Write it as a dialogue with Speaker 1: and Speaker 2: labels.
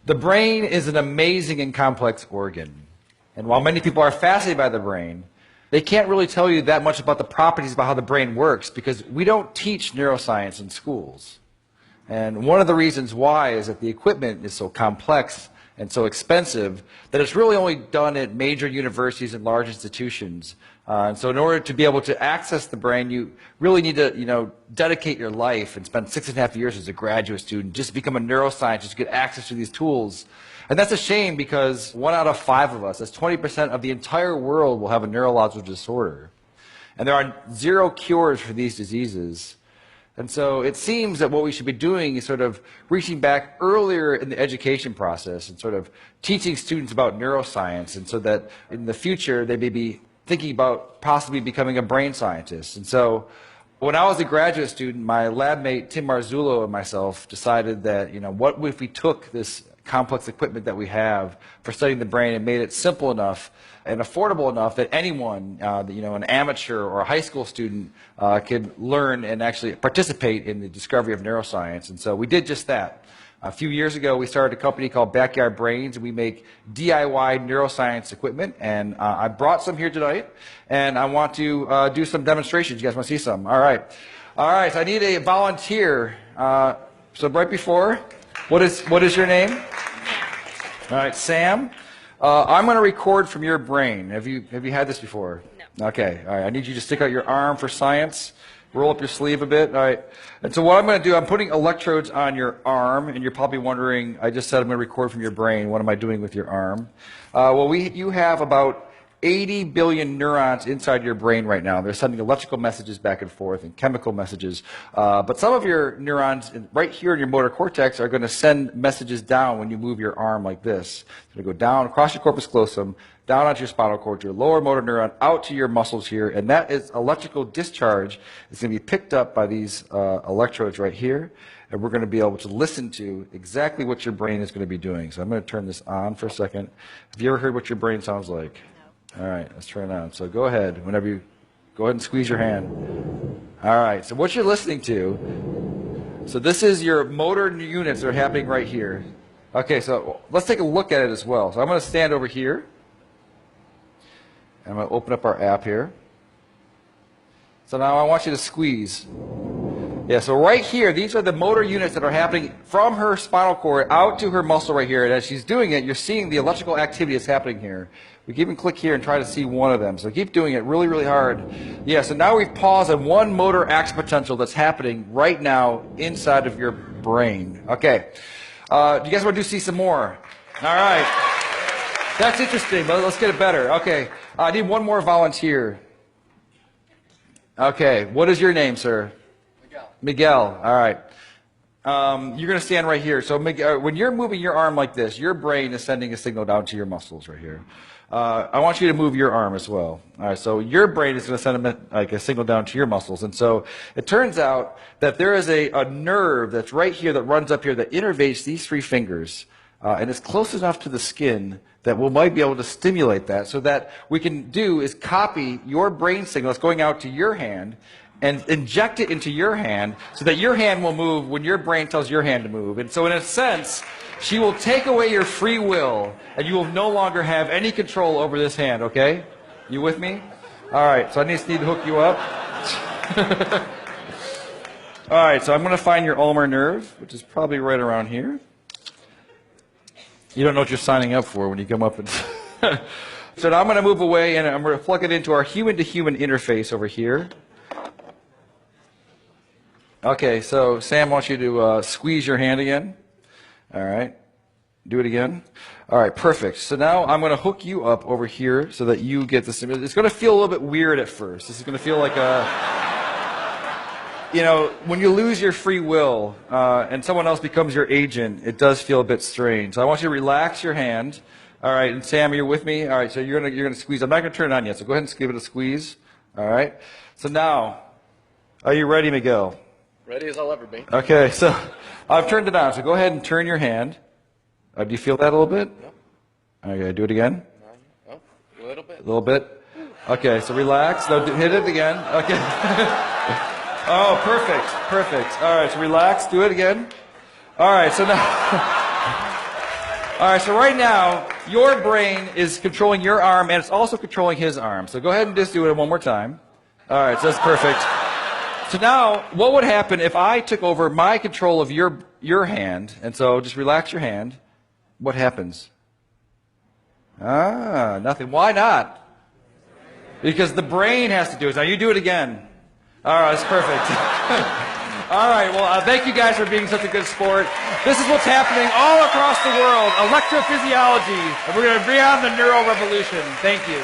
Speaker 1: The brain is an amazing and complex organ. And while many people are fascinated by the brain, they can't really tell you that much about the properties about how the brain works because we don't teach neuroscience in schools. And one of the reasons why is that the equipment is so complex and so expensive that it's really only done at major universities and large institutions. And so in order to be able to access the brain, you really need to, dedicate your life and spend 6.5 years as a graduate student just to become a neuroscientist to get access to these tools. And that's a shame because 1 out of 5 of us, that's 20% of the entire world, will have a neurological disorder. And there are 0 cures for these diseases. And so it seems that what we should be doing is sort of reaching back earlier in the education process and sort of teaching students about neuroscience, and so that in the future they may be thinking about possibly becoming a brain scientist. And so when I was a graduate student, my lab mate Tim Marzullo and myself decided that, what if we took this complex equipment that we have for studying the brain and made it simple enough and affordable enough that anyone, an amateur or a high school student could learn and actually participate in the discovery of neuroscience. And so we did just that. A few years ago, we started a company called Backyard Brains, and we make DIY neuroscience equipment. And I brought some here tonight, and I want to do some demonstrations. You guys want to see some? All right. All right, so I need a volunteer. So right before, what is your name? All right, Sam. I'm going to record from your brain. Have you had this before? No. Okay. All right. I need you to stick out your arm for science. Roll up your sleeve a bit. All right. And so what I'm going to do, I'm putting electrodes on your arm, and you're probably wondering, I just said I'm going to record from your brain. What am I doing with your arm? You have about 80 billion neurons inside your brain right now. They're sending electrical messages back and forth and chemical messages. But some of your neurons right here in your motor cortex are going to send messages down when you move your arm like this. It's going to go down across your corpus callosum, down onto your spinal cord, your lower motor neuron, out to your muscles here. And that is electrical discharge. It's going to be picked up by these electrodes right here. And we're going to be able to listen to exactly what your brain is going to be doing. So I'm going to turn this on for a second. Have you ever heard what your brain sounds like? All right, let's turn it on. So go ahead. Go ahead and squeeze your hand. All right, so what you're listening to, so this is your motor units that are happening right here. Okay, so let's take a look at it as well. So I'm going to stand over here. I'm going to open up our app here. So now I want you to squeeze. Yeah, so right here, these are the motor units that are happening from her spinal cord out to her muscle right here. And as she's doing it, you're seeing the electrical activity that's happening here. We can even click here and try to see one of them. So keep doing it really, really hard. Yeah, so now we've paused on one motor action potential that's happening right now inside of your brain. Okay. Do you guys want to see some more? All right. That's interesting, but let's get it better. Okay. I need one more volunteer. Okay. What is your name, sir? Miguel. All right. You're going to stand right here. So Miguel, when you're moving your arm like this, your brain is sending a signal down to your muscles right here. I want you to move your arm as well. All right, so your brain is going to send a signal down to your muscles. And so it turns out that there is a nerve that's right here that runs up here that innervates these 3 fingers. And it's close enough to the skin that we might be able to stimulate that. So that we can do is copy your brain signal that's going out to your hand and inject it into your hand so that your hand will move when your brain tells your hand to move. And so in a sense, she will take away your free will, and you will no longer have any control over this hand, okay? You with me? All right, so I just need to hook you up. All right, so I'm going to find your ulnar nerve, which is probably right around here. You don't know what you're signing up for when you come up and... So now I'm going to move away, and I'm going to plug it into our human-to-human interface over here. Okay, so Sam wants you to squeeze your hand again. All right. Do it again. All right, perfect. So now I'm going to hook you up over here so that you get this. It's going to feel a little bit weird at first. This is going to feel like when you lose your free will and someone else becomes your agent, it does feel a bit strange. So I want you to relax your hand. All right, and Sam, you're with me? All right, so you're going to squeeze. I'm not going to turn it on yet, so go ahead and give it a squeeze. All right. So now, are you ready, Miguel?
Speaker 2: Ready as I'll ever be.
Speaker 1: Okay, so I've turned it on. So go ahead and turn your hand. Do you feel that a little bit? No. Okay, do it again.
Speaker 2: No, a little bit.
Speaker 1: A little bit. Okay, so relax. No, hit it again. Okay. Oh, perfect. All right, so relax. Do it again. All right, so now. All right, so right now, your brain is controlling your arm, and it's also controlling his arm. So go ahead and just do it one more time. All right, so that's perfect. So now, what would happen if I took over my control of your hand? And so just relax your hand. What happens? Nothing. Why not? Because the brain has to do it. Now you do it again. All right, that's perfect. All right, well, thank you guys for being such a good sport. This is what's happening all across the world, electrophysiology. And we're going to bring on the neuro revolution. Thank you.